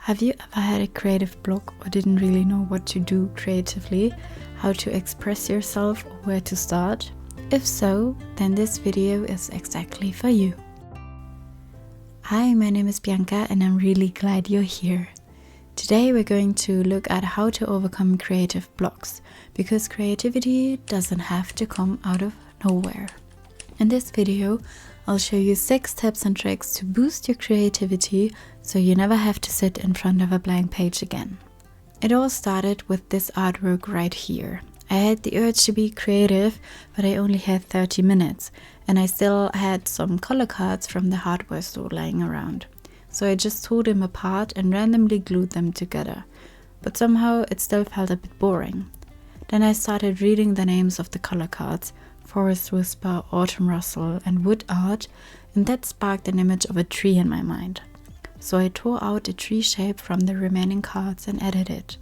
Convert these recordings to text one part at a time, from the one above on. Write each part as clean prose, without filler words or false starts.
Have you ever had a creative block or didn't really know what to do creatively, how to express yourself or where to start? If so, then this video is exactly for you. Hi, my name is Bianca and I'm really glad you're here. Today we're going to look at how to overcome creative blocks, because creativity doesn't have to come out of nowhere. In this video, I'll show you 6 tips and tricks to boost your creativity so you never have to sit in front of a blank page again. It all started with this artwork right here. I had the urge to be creative, but I only had 30 minutes and I still had some color cards from the hardware store lying around. So I just tore them apart and randomly glued them together. But somehow it still felt a bit boring. Then I started reading the names of the color cards: Forest Whisper, Autumn Rustle and Wood Art, and that sparked an image of a tree in my mind. So I tore out a tree shape from the remaining cards and added it.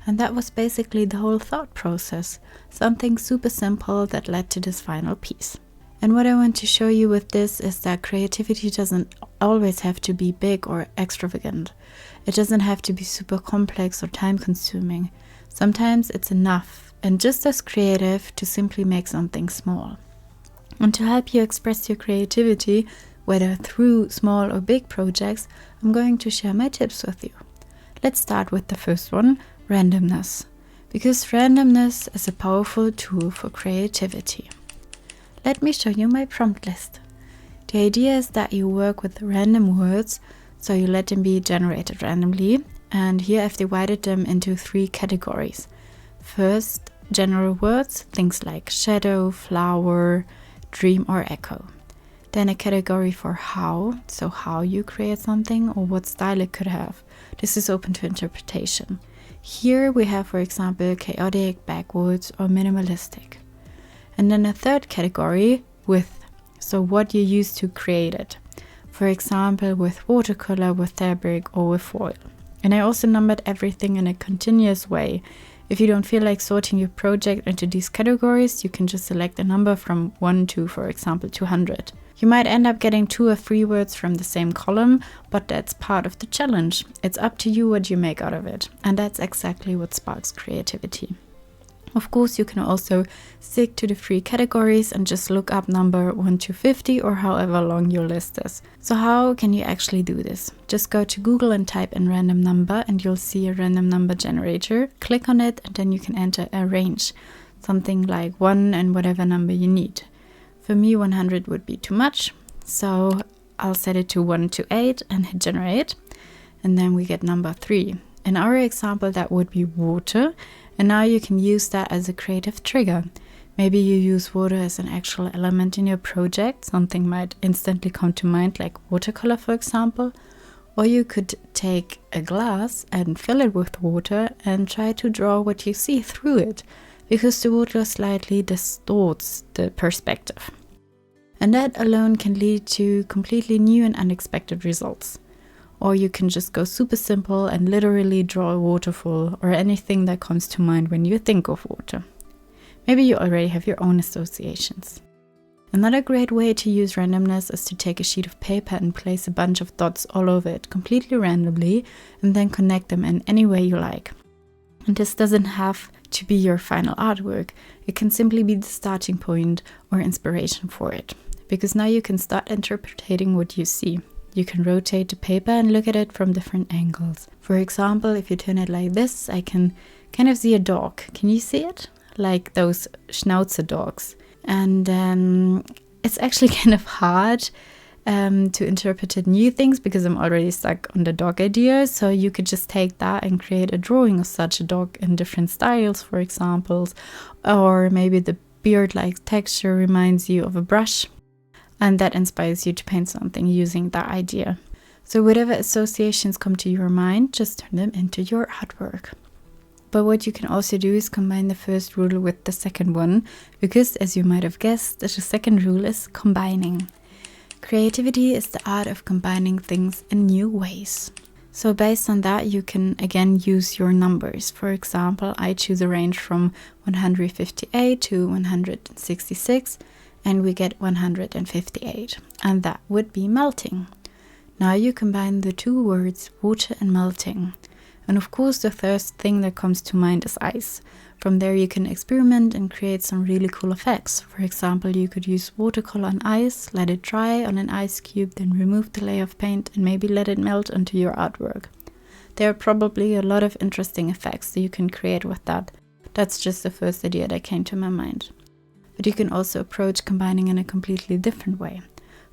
And that was basically the whole thought process, something super simple that led to this final piece. And what I want to show you with this is that creativity doesn't always have to be big or extravagant. It doesn't have to be super complex or time-consuming. Sometimes it's enough and just as creative to simply make something small. And to help you express your creativity, whether through small or big projects, I'm going to share my tips with you. Let's start with the first one, randomness. Because randomness is a powerful tool for creativity. Let me show you my prompt list. The idea is that you work with random words, so you let them be generated randomly. And here I've divided them into 3 categories. First, general words, things like shadow, flower, dream or echo. Then a category for how, so how you create something or what style it could have. This is open to interpretation. Here we have, for example, chaotic, backwards or minimalistic. And then a third category, with, so what you use to create it. For example, with watercolor, with fabric or with foil. And I also numbered everything in a continuous way. If you don't feel like sorting your project into these categories, you can just select a number from 1 to, for example, 200. You might end up getting 2 or 3 words from the same column, but that's part of the challenge. It's up to you what you make out of it. And that's exactly what sparks creativity. Of course, you can also stick to the 3 categories and just look up number 1 to 50 or however long your list is. So how can you actually do this? Just go to Google and type in random number and you'll see a random number generator. Click on it and then you can enter a range, something like 1 and whatever number you need. For me, 100 would be too much, so I'll set it to 1 to 8 and hit generate. And then we get number 3. In our example, that would be water. And now you can use that as a creative trigger. Maybe you use water as an actual element in your project. Something might instantly come to mind, like watercolor, for example. Or you could take a glass and fill it with water and try to draw what you see through it, because the water slightly distorts the perspective. And that alone can lead to completely new and unexpected results. Or you can just go super simple and literally draw a waterfall or anything that comes to mind when you think of water. Maybe you already have your own associations. Another great way to use randomness is to take a sheet of paper and place a bunch of dots all over it completely randomly and then connect them in any way you like. And this doesn't have to be your final artwork. It can simply be the starting point or inspiration for it. Because now you can start interpreting what you see. You can rotate the paper and look at it from different angles. For example, if you turn it like this, I can kind of see a dog. Can you see it? Like those Schnauzer dogs. And it's actually kind of hard to interpret new things because I'm already stuck on the dog idea. So you could just take that and create a drawing of such a dog in different styles, for example. Or maybe the beard-like texture reminds you of a brush. And that inspires you to paint something using that idea. So whatever associations come to your mind, just turn them into your artwork. But what you can also do is combine the first rule with the second one, because as you might have guessed, the second rule is combining. Creativity is the art of combining things in new ways. So based on that, you can again use your numbers. For example, I choose a range from 158 to 166. And we get 158, and that would be melting. Now you combine the two words water and melting. And of course the first thing that comes to mind is ice. From there you can experiment and create some really cool effects. For example, you could use watercolor on ice, let it dry on an ice cube, then remove the layer of paint and maybe let it melt onto your artwork. There are probably a lot of interesting effects that you can create with that. That's just the first idea that came to my mind. But you can also approach combining in a completely different way.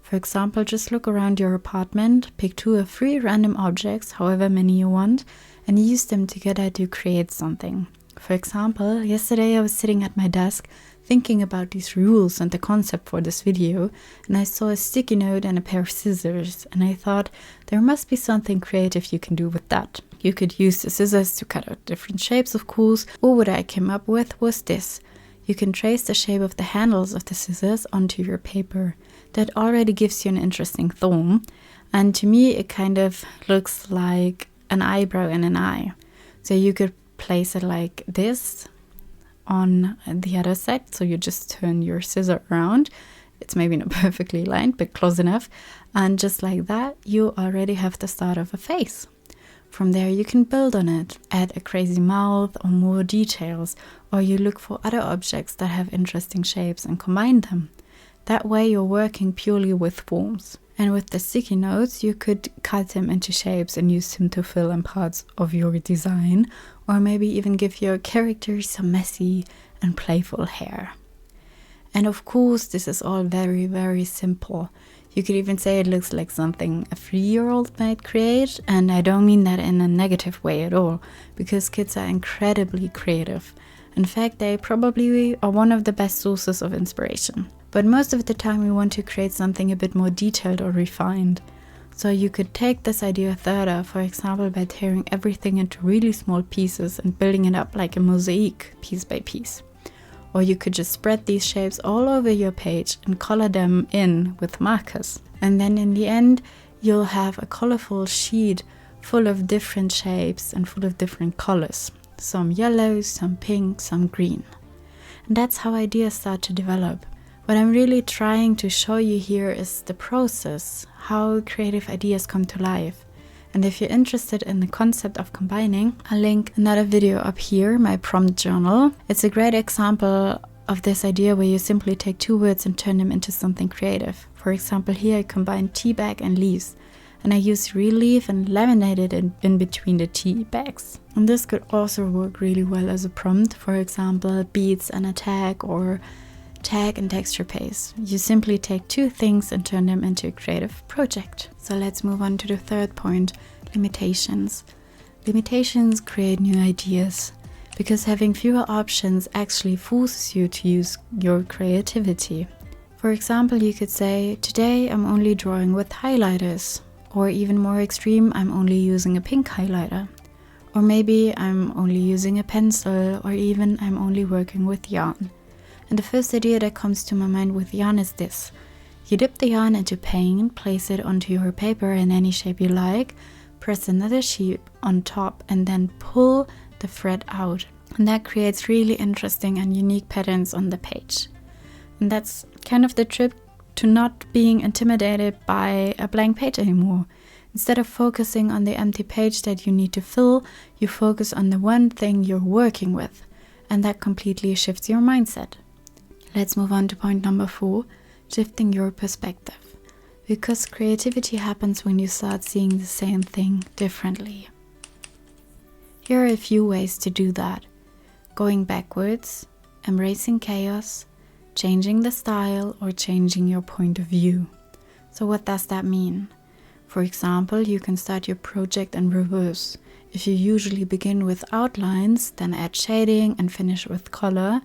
For example, just look around your apartment, pick 2 or 3 random objects, however many you want, and use them together to create something. For example, yesterday I was sitting at my desk thinking about these rules and the concept for this video, and I saw a sticky note and a pair of scissors, and I thought there must be something creative you can do with that. You could use the scissors to cut out different shapes, of course, or what I came up with was this. You can trace the shape of the handles of the scissors onto your paper. That already gives you an interesting thumb, and to me it kind of looks like an eyebrow and an eye. So you could place it like this on the other side, so you just turn your scissor around. It's maybe not perfectly lined, but close enough, and just like that you already have the start of a face. From there you can build on it, add a crazy mouth or more details, or you look for other objects that have interesting shapes and combine them. That way you're working purely with forms. And with the sticky notes, you could cut them into shapes and use them to fill in parts of your design, or maybe even give your character some messy and playful hair. And of course, this is all very, very simple. You could even say it looks like something a 3-year-old might create, and I don't mean that in a negative way at all, because kids are incredibly creative. In fact, they probably are one of the best sources of inspiration. But most of the time we want to create something a bit more detailed or refined. So you could take this idea further, for example by tearing everything into really small pieces and building it up like a mosaic, piece by piece. Or you could just spread these shapes all over your page and color them in with markers. And then in the end you'll have a colorful sheet full of different shapes and full of different colors. Some yellow, some pink, some green. And that's how ideas start to develop. What I'm really trying to show you here is the process, how creative ideas come to life. And if you're interested in the concept of combining, I'll link another video up here, my prompt journal. It's a great example of this idea where you simply take 2 words and turn them into something creative. For example, here I combine tea bag and leaves, and I use real leaf and laminated it in between the tea bags. And this could also work really well as a prompt, for example, beats and a tag, or tag and texture paste. You simply take 2 things and turn them into a creative project. So let's move on to the third point, limitations. Limitations create new ideas, because having fewer options actually forces you to use your creativity. For example, you could say, today I'm only drawing with highlighters, or even more extreme, I'm only using a pink highlighter. Or maybe I'm only using a pencil, or even I'm only working with yarn. And the first idea that comes to my mind with yarn is this. You dip the yarn into paint, place it onto your paper in any shape you like, press another sheet on top and then pull the thread out. And that creates really interesting and unique patterns on the page. And that's kind of the trick to not being intimidated by a blank page anymore. Instead of focusing on the empty page that you need to fill, you focus on the one thing you're working with. And that completely shifts your mindset. Let's move on to point number 4, shifting your perspective. Because creativity happens when you start seeing the same thing differently. Here are a few ways to do that. Going backwards, embracing chaos, changing the style, or changing your point of view. So what does that mean? For example, you can start your project in reverse. If you usually begin with outlines, then add shading and finish with color.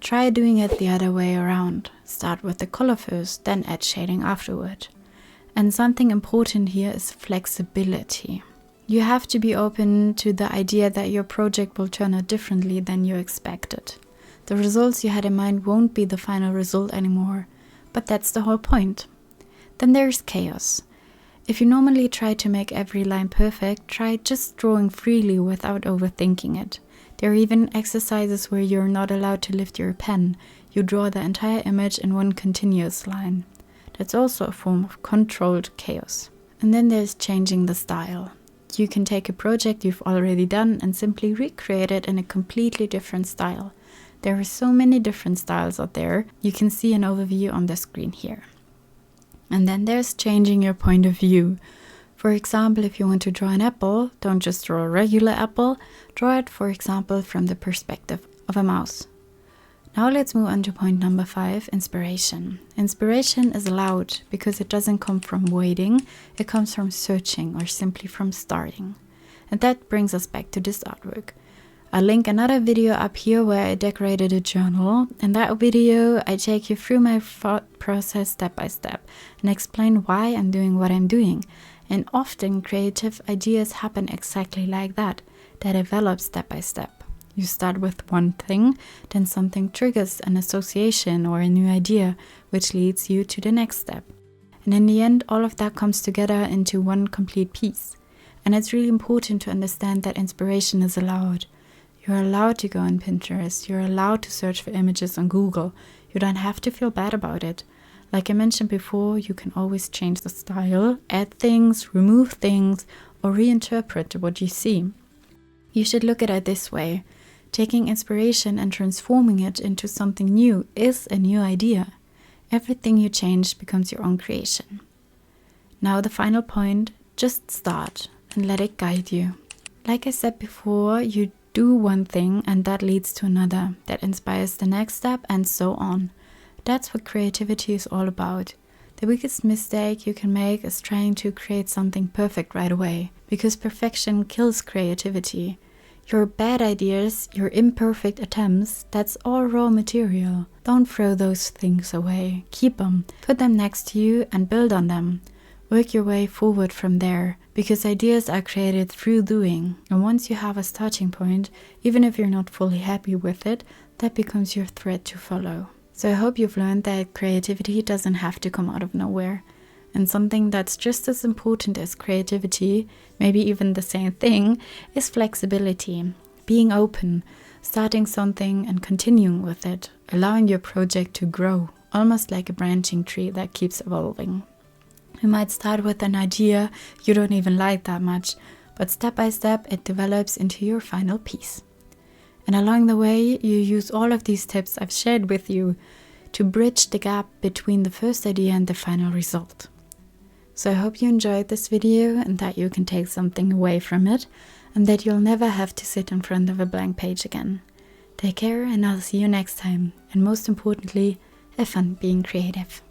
Try doing it the other way around. Start with the color first, then add shading afterward. And something important here is flexibility. You have to be open to the idea that your project will turn out differently than you expected. The results you had in mind won't be the final result anymore, but that's the whole point. Then there's chaos. If you normally try to make every line perfect, try just drawing freely without overthinking it. There are even exercises where you're not allowed to lift your pen. You draw the entire image in one continuous line. That's also a form of controlled chaos. And then there's changing the style. You can take a project you've already done and simply recreate it in a completely different style. There are so many different styles out there. You can see an overview on the screen here. And then there's changing your point of view. For example, if you want to draw an apple, don't just draw a regular apple. Draw it, for example, from the perspective of a mouse. Now let's move on to point number 5, inspiration. Inspiration is allowed because it doesn't come from waiting, it comes from searching or simply from starting. And that brings us back to this artwork. I'll link another video up here where I decorated a journal. In that video, I take you through my thought process step by step and explain why I'm doing what I'm doing. And often creative ideas happen exactly like that. They develop step by step. You start with one thing, then something triggers an association or a new idea, which leads you to the next step. And in the end, all of that comes together into one complete piece. And it's really important to understand that inspiration is allowed. You're allowed to go on Pinterest. You're allowed to search for images on Google. You don't have to feel bad about it. Like I mentioned before, you can always change the style, add things, remove things, or reinterpret what you see. You should look at it this way. Taking inspiration and transforming it into something new is a new idea. Everything you change becomes your own creation. Now the final point, just start and let it guide you. Like I said before, you do one thing and that leads to another, that inspires the next step and so on. That's what creativity is all about. The biggest mistake you can make is trying to create something perfect right away, because perfection kills creativity. Your bad ideas, your imperfect attempts, that's all raw material. Don't throw those things away. Keep them, put them next to you and build on them. Work your way forward from there, because ideas are created through doing. And once you have a starting point, even if you're not fully happy with it, that becomes your thread to follow. So I hope you've learned that creativity doesn't have to come out of nowhere. And something that's just as important as creativity, maybe even the same thing, is flexibility. Being open, starting something and continuing with it, allowing your project to grow, almost like a branching tree that keeps evolving. You might start with an idea you don't even like that much, but step by step it develops into your final piece. And along the way, you use all of these tips I've shared with you to bridge the gap between the first idea and the final result. So I hope you enjoyed this video and that you can take something away from it and that you'll never have to sit in front of a blank page again. Take care and I'll see you next time. And most importantly, have fun being creative.